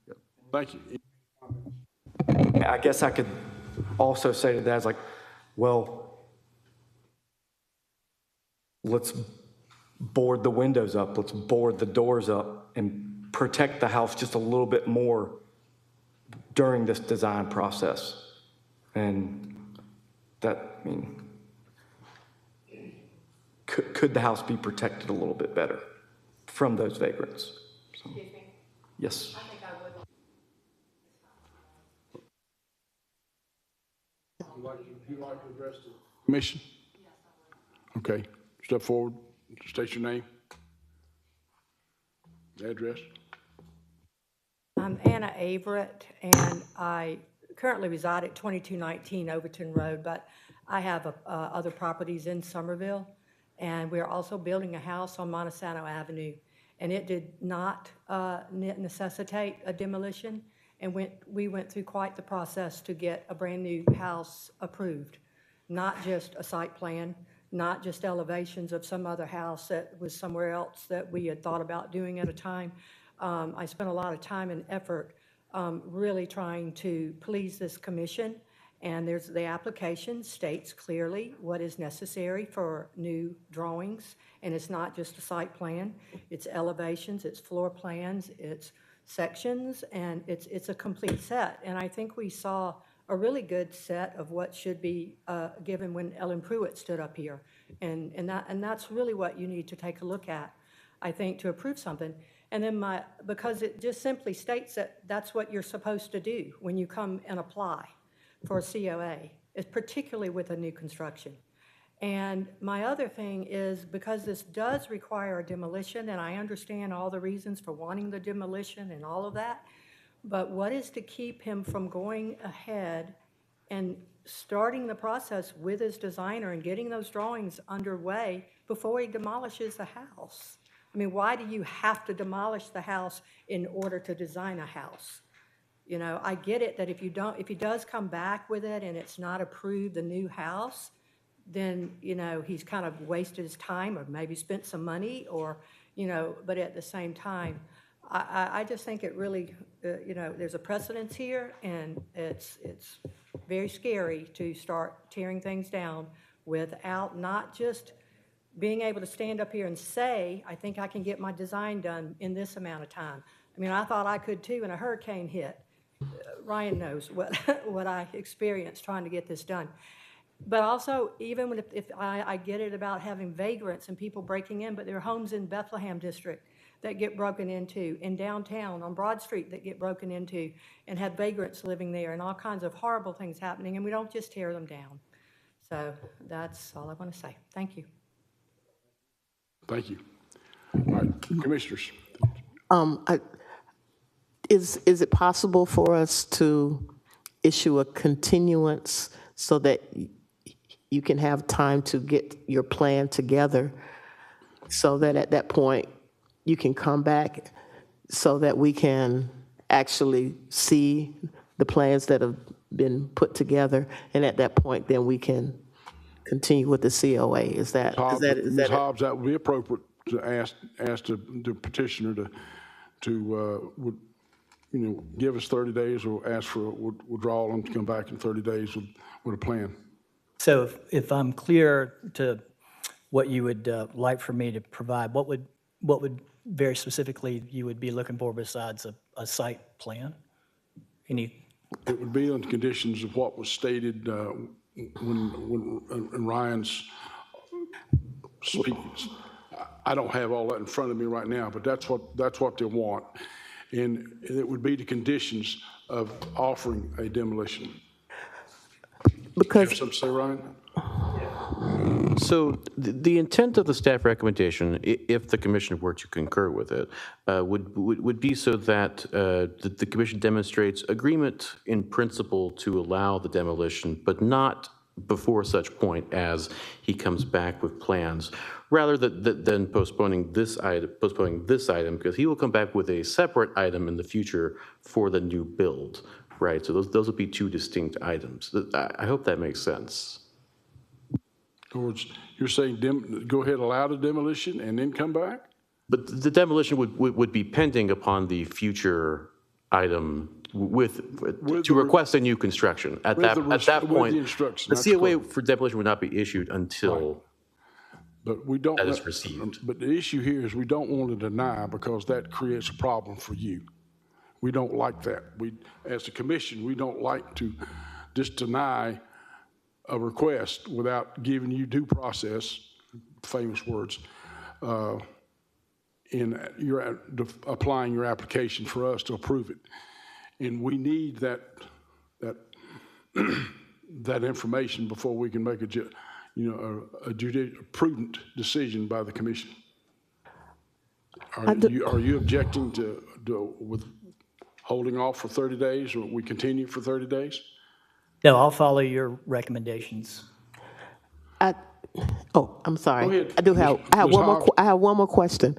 yeah. Thank you. I guess I could also say to that, is like, well, let's board the windows up, let's board the doors up, and protect the house just a little bit more during this design process. And that, I mean, could the house be protected a little bit better from those vagrants? So, yes. Would you like to address the commission? Okay, step forward, state your name, address. I'm Anna Averett, and I currently reside at 2219 Overton Road, but I have other properties in Somerville, and we're also building a house on Monsanto Avenue, and it did not necessitate a demolition, and we went through quite the process to get a brand-new house approved, not just a site plan, not just elevations of some other house that was somewhere else that we had thought about doing at a time. I spent a lot of time and effort really trying to please this commission, and the application states clearly what is necessary for new drawings, and it's not just a site plan, it's elevations, it's floor plans, it's sections, and it's a complete set. And I think we saw a really good set of what should be given when Ellen Pruitt stood up here, and that's really what you need to take a look at, I think, to approve something. And then because it just simply states that that's what you're supposed to do when you come and apply for a COA, particularly with a new construction. And my other thing is, because this does require a demolition, and I understand all the reasons for wanting the demolition and all of that, but what is to keep him from going ahead and starting the process with his designer and getting those drawings underway before he demolishes the house? I mean, why do you have to demolish the house in order to design a house? You know, I get it that if he does come back with it and it's not approved, the new house, then, you know, he's kind of wasted his time or maybe spent some money, or, you know, but at the same time, I just think it really, you know, there's a precedence here, and it's very scary to start tearing things down without not just being able to stand up here and say, I think I can get my design done in this amount of time. I mean, I thought I could too, and a hurricane hit. Ryan knows what I experienced trying to get this done. But also, even when if I get it about having vagrants and people breaking in, but there are homes in Bethlehem district that get broken into, in downtown on Broad Street that get broken into, and have vagrants living there, and all kinds of horrible things happening, and we don't just tear them down. So that's all I want to say. Thank you. Thank you. All right, commissioners. Is it possible for us to issue a continuance so that you can have time to get your plan together, so that at that point you can come back so that we can actually see the plans that have been put together, and at that point, then we can continue with the COA. Is that Ms. it? Hobbs, that would be appropriate to ask the petitioner to give us 30 days or ask for a withdrawal and to come back in 30 days with a plan. So if I'm clear to what you would like for me to provide, what would very specifically you would be looking for besides a site plan? Any? It would be on the conditions of what was stated when in Ryan's speech. I don't have all that in front of me right now, but that's what they want. And it would be the conditions of offering a demolition. Because You have something to say, Ryan? So the intent of the staff recommendation, if the commission were to concur with it, would be so that the commission demonstrates agreement in principle to allow the demolition, but not before such point as he comes back with plans, rather than postponing this item, because he will come back with a separate item in the future for the new build, right? So those will be two distinct items. I hope that makes sense. In other words, you're saying go ahead, allow the demolition, and then come back? But the demolition would be pending upon the future item to request a new construction. At that point, the COA for demolition would not be issued until But we don't. that is received. But the issue here is we don't want to deny because that creates a problem for you. We don't like that. As a commission, we don't like to just deny a request without giving you due process, famous words, in your applying your application for us to approve it. And we need that information before we can make a prudent decision by the commission. Are you objecting to with holding off for 30 days, or we continue for 30 days? No, I'll follow your recommendations. I'm sorry. Go ahead, I do have. I have Ms. one more. Hobbs. I have one more question.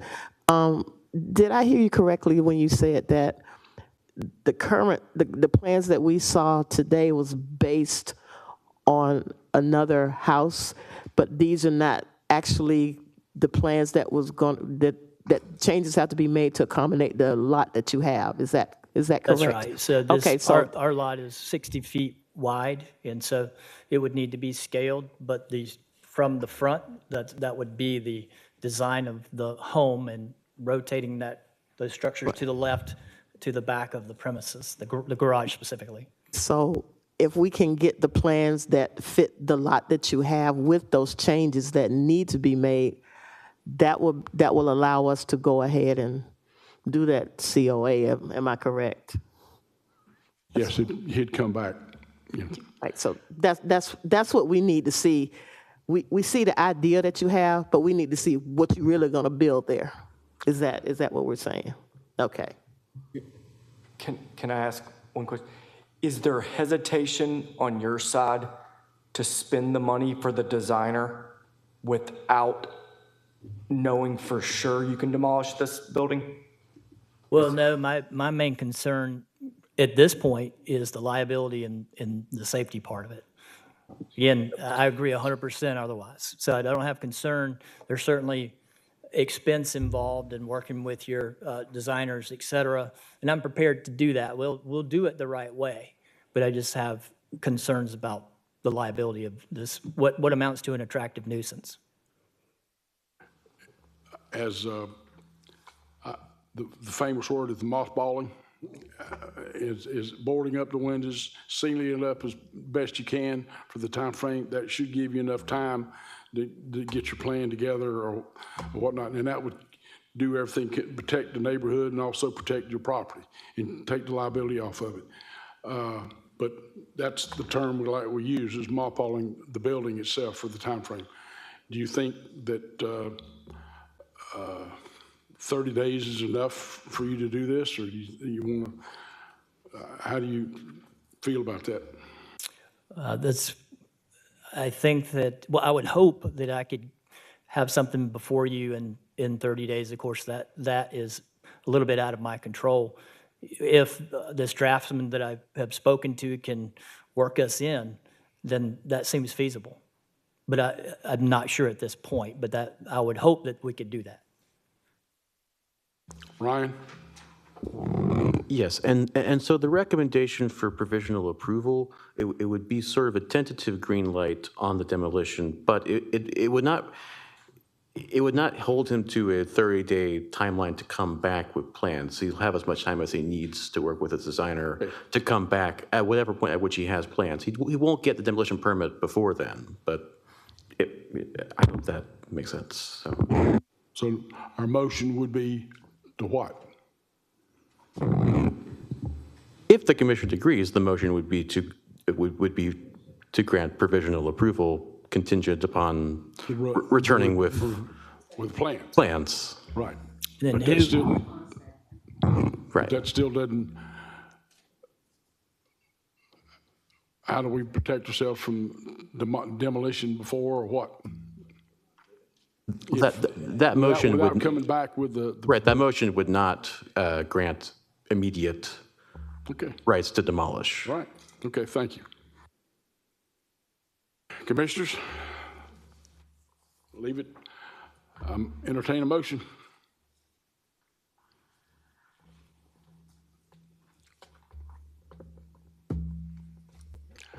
Did I hear you correctly when you said that the plans that we saw today was based on another house, but these are not actually the plans that that changes have to be made to accommodate the lot that you have? Is that correct? That's right. So Okay, so our lot is 60 feet wide, and so it would need to be scaled, but from the front, that would be the design of the home and rotating the structure to the left to the back of the premises, the garage specifically. So if we can get the plans that fit the lot that you have with those changes that need to be made, that will allow us to go ahead and do that COA. Am I correct? Yes, he'd come back. Yeah. Right. So that's what we need to see. We see the idea that you have, but we need to see what you're really going to build there. Is that what we're saying? Okay. Can I ask one question? Is there hesitation on your side to spend the money for the designer without knowing for sure you can demolish this building? Well, no, my main concern at this point is the liability and the safety part of it. Again, I agree 100% otherwise. So I don't have concern. There's certainly expense involved in working with your designers, et cetera, and I'm prepared to do that. We'll do it the right way, but I just have concerns about the liability of this, what amounts to an attractive nuisance. As the famous word is mothballing, is boarding up the windows, sealing it up as best you can for the time frame. That should give you enough time to get your plan together or whatnot, and that would do everything to protect the neighborhood and also protect your property and take the liability off of it. But that's the term we use, is mothballing the building itself for the time frame. Do you think that 30 days is enough for you to do this, or do you want to, how do you feel about that? I think that, well, I would hope that I could have something before you in 30 days. Of course, that is a little bit out of my control. If this draftsman that I have spoken to can work us in, then that seems feasible. But I'm not sure at this point, but that, I would hope that we could do that. Ryan? Yes, and so the recommendation for provisional approval, it would be sort of a tentative green light on the demolition, but it would not hold him to a 30-day timeline to come back with plans. He'll have as much time as he needs to work with his designer to come back at whatever point at which he has plans. He won't get the demolition permit before then, but I hope that makes sense. So our motion would be to what? If the commission agrees, the motion would be to grant provisional approval contingent upon returning with plans. Plans. Right. Then But that still, Right. that still doesn't, how do we protect ourselves from demolition before or what? That motion Without would, coming back with the right, that motion would not grant immediate okay, rights to demolish. right, okay, thank you. Commissioners, leave it, entertain a motion.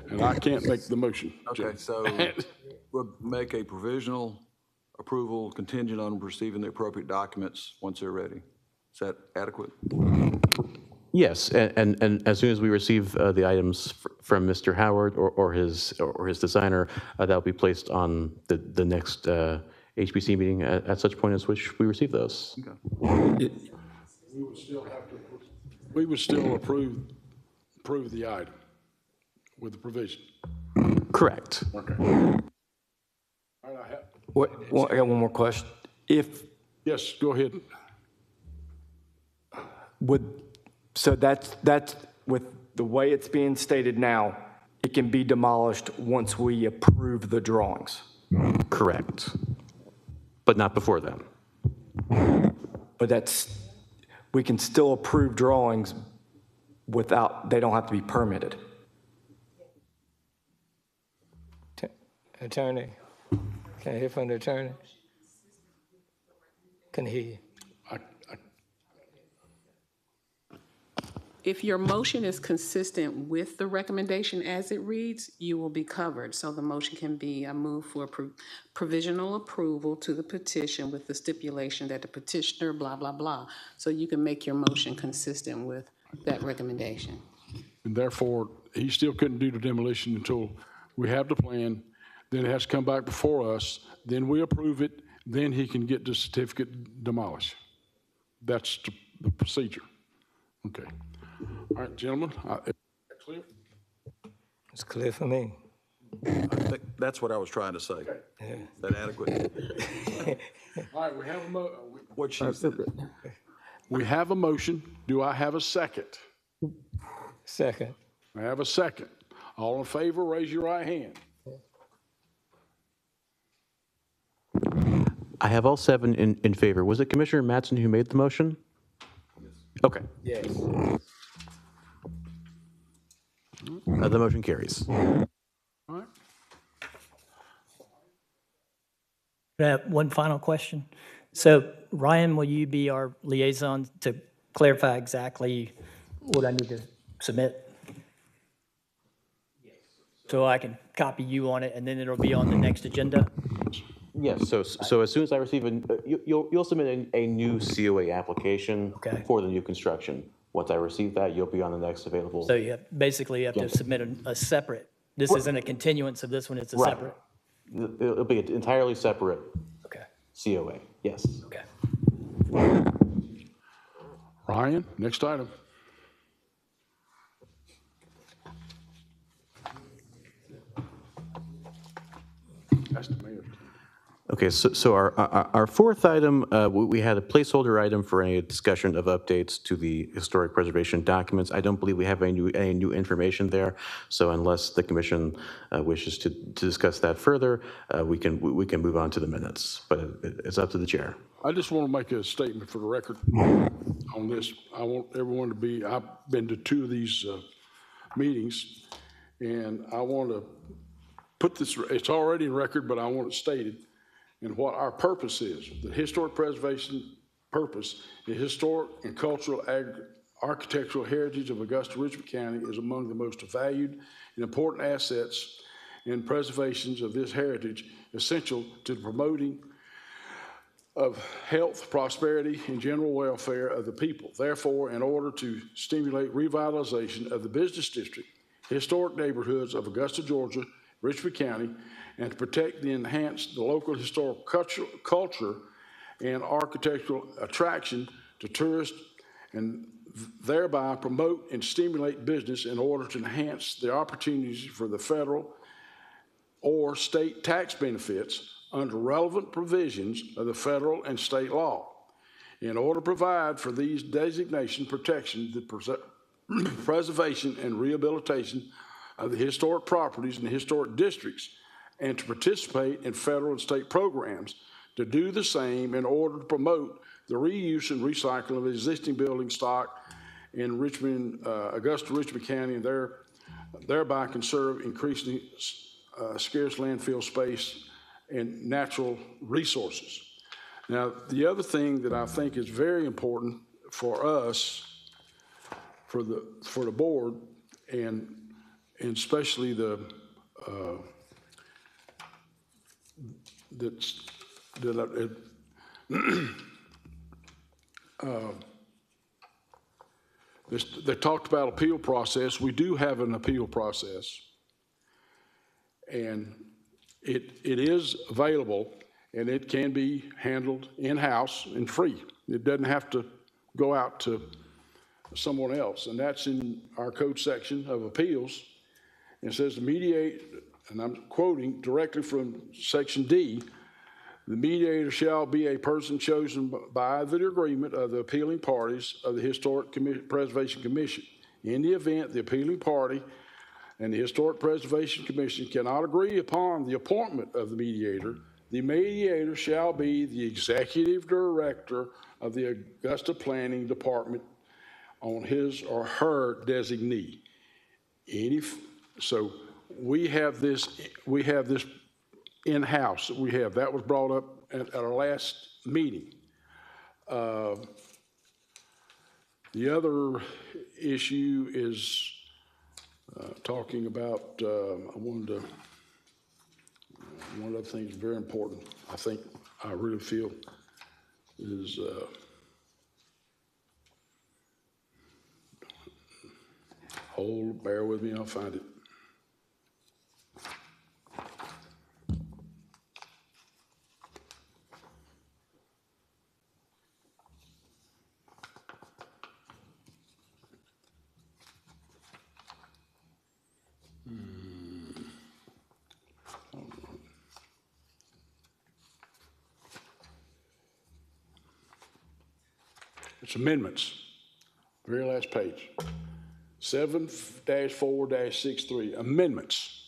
And I can't make the motion. Okay, so we'll make a provisional approval contingent on receiving the appropriate documents once they're ready. Is that adequate? Yes, and as soon as we receive the items from Mr. Howard or his designer, that will be placed on the next HPC meeting at such point as which we receive those. Okay. We would still approve the item with the provision. Correct. Okay. All right, I got one more question. Yes, go ahead. So that's with the way it's being stated now, it can be demolished once we approve the drawings. Correct. But not before then. But we can still approve drawings without, they don't have to be permitted. Attorney, can I hear from the attorney? Can hear you. If your motion is consistent with the recommendation as it reads, you will be covered. So the motion can be a move for provisional approval to the petition with the stipulation that the petitioner, blah, blah, blah. So you can make your motion consistent with that recommendation. And therefore, he still couldn't do the demolition until we have the plan, then it has to come back before us, then we approve it, then he can get the certificate demolished. That's the procedure. Okay. All right, gentlemen, is that clear? It's clear for me. I think that's what I was trying to say. Okay. Is that adequate? All right, we have What she said. we have a motion. Do I have a second? Second. I have a second. All in favor, raise your right hand. I have all 7 in favor. Was it Commissioner Mattson who made the motion? Okay. Yes. The motion carries. All right. I have one final question. So Ryan, will you be our liaison to clarify exactly what I need to submit? So I can copy you on it and then it'll be on the next agenda? Yes, so as soon as I receive you'll submit a new COA application for the new construction. Once I receive that, you'll be on the next available. So you have to submit a separate, this isn't a continuance of this one, it's a separate? It'll be an entirely separate COA, yes. Okay. Ryan, next item. That's the mayor's. Okay, so our fourth item, we had a placeholder item for any discussion of updates to the historic preservation documents. I don't believe we have any new information there, so unless the commission wishes to discuss that further, we can move on to the minutes, but it's up to the chair. I just want to make a statement for the record on this. I want everyone to be, I've been to 2 of these meetings, and I want to put this, it's already in record, but I want it stated, and what our purpose is. The historic preservation purpose, the historic and cultural architectural heritage of Augusta-Richmond County is among the most valued and important assets in preservations of this heritage, essential to the promoting of health, prosperity, and general welfare of the people. Therefore, in order to stimulate revitalization of the business district, historic neighborhoods of Augusta, Georgia, Richmond County, and to protect and enhance the local historic culture and architectural attraction to tourists, and thereby promote and stimulate business in order to enhance the opportunities for the federal or state tax benefits under relevant provisions of the federal and state law. In order to provide for these designation protections, the preservation and rehabilitation of the historic properties and historic districts, and to participate in federal and state programs to do the same in order to promote the reuse and recycling of existing building stock in Richmond, Augusta, Richmond County, and thereby conserve increasingly scarce landfill space and natural resources. Now, the other thing that I think is very important for us, for the board, and especially they talked about appeal process. We do have an appeal process, and it is available, and it can be handled in-house and free. It doesn't have to go out to someone else, and that's in our code section of appeals. It says to mediate, and I'm quoting directly from section D, the mediator shall be a person chosen by the agreement of the appealing parties of the Historic Preservation Commission. In the event the appealing party and the Historic Preservation Commission cannot agree upon the appointment of the mediator shall be the executive director of the Augusta Planning Department on his or her designee. So we have this in-house. That was brought up at our last meeting. The other issue is talking about, one of the things very important, I really feel, is bear with me, I'll find it. It's amendments, very last page. 7-4-63, amendments.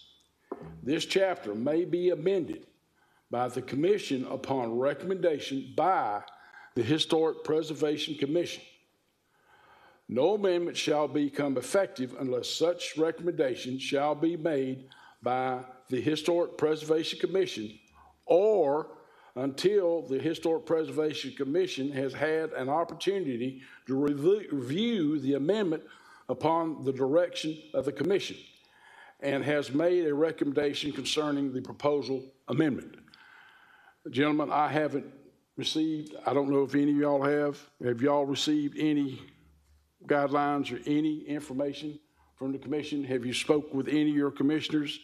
This chapter may be amended by the Commission upon recommendation by the Historic Preservation Commission. No amendment shall become effective unless such recommendation shall be made by the Historic Preservation Commission or until the Historic Preservation Commission has had an opportunity to review the amendment upon the direction of the Commission and has made a recommendation concerning the proposal amendment. Gentlemen, I haven't received, I don't know if any of y'all have y'all received any guidelines or any information from the Commission? Have you spoke with any of your commissioners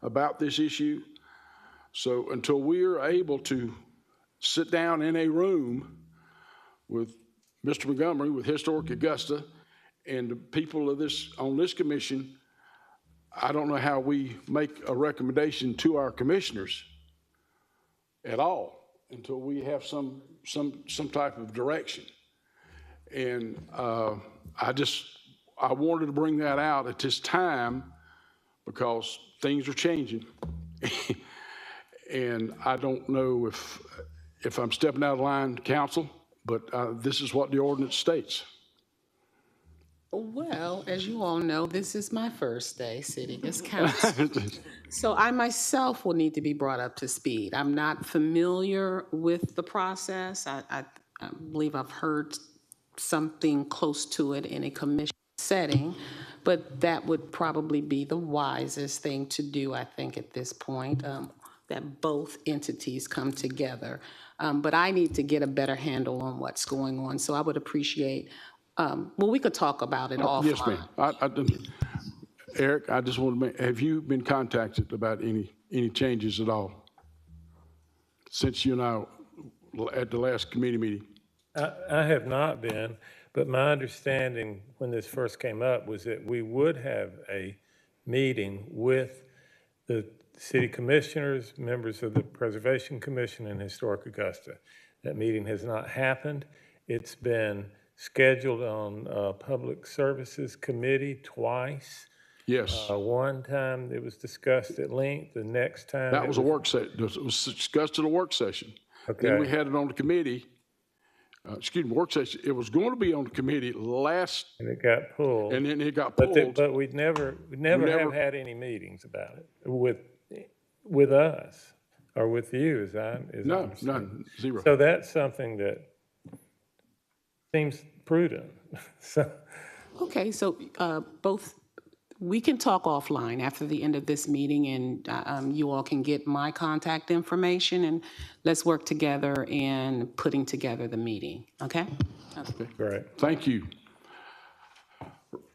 about this issue? So until we are able to sit down in a room with Mr. Montgomery, with Historic Augusta, and the people of on this commission, I don't know how we make a recommendation to our commissioners at all until we have some type of direction. And I wanted to bring that out at this time because things are changing. And I don't know if I'm stepping out of line, council, but this is what the ordinance states. Well, as you all know, this is my first day sitting as council. So I myself will need to be brought up to speed. I'm not familiar with the process. I believe I've heard something close to it in a commission setting, but that would probably be the wisest thing to do, I think, at this point, that both entities come together. But I need to get a better handle on what's going on, so I would appreciate, well, we could talk about it offline. Yes, ma'am. Eric, I just want to make, have you been contacted about any changes at all since you and I at the last committee meeting? I have not been, but my understanding when this first came up was that we would have a meeting with the city commissioners, members of the Preservation Commission, and Historic Augusta. That meeting has not happened. It's been scheduled on Public Services Committee twice. Yes. One time it was discussed at length, the next time. That was a work session. It was discussed at a work session. Okay. Then we had it on the committee. Work session. It was going to be on the committee last. And it got pulled. And then it got pulled. But we never have had any meetings about it with us or with you, No, none, zero. So that's something that seems prudent. So. Okay, so both, we can talk offline after the end of this meeting, and you all can get my contact information, and let's work together in putting together the meeting, okay? Okay, great. Thank you.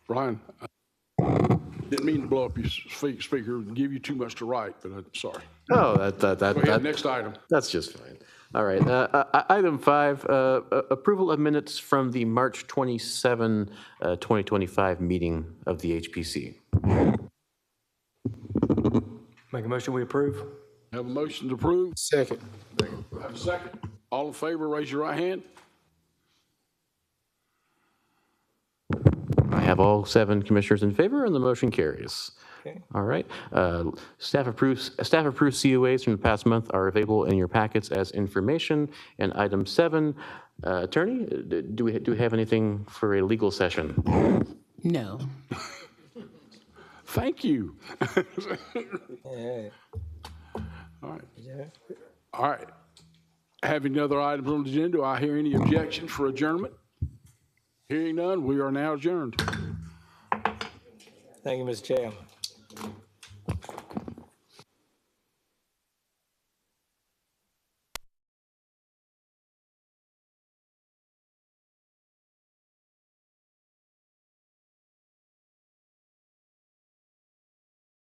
Ryan, didn't mean to blow up your speaker and give you too much to write, but I'm sorry. Oh, Go ahead, next item. That's just fine. All right. Item 5, approval of minutes from the March 27, 2025 meeting of the HPC. Make a motion, we approve. Have a motion to approve. Second. Have a second. All in favor, raise your right hand. I have all 7 commissioners in favor, and the motion carries. Okay. All right. Staff approved COAs from the past month are available in your packets as information. And item 7, attorney, do we have anything for a legal session? No. Thank you. Yeah. All right. Yeah. All right. Having other items on the agenda, do I hear any objection for adjournment? Hearing none, we are now adjourned. Thank you, Mr. Chairman.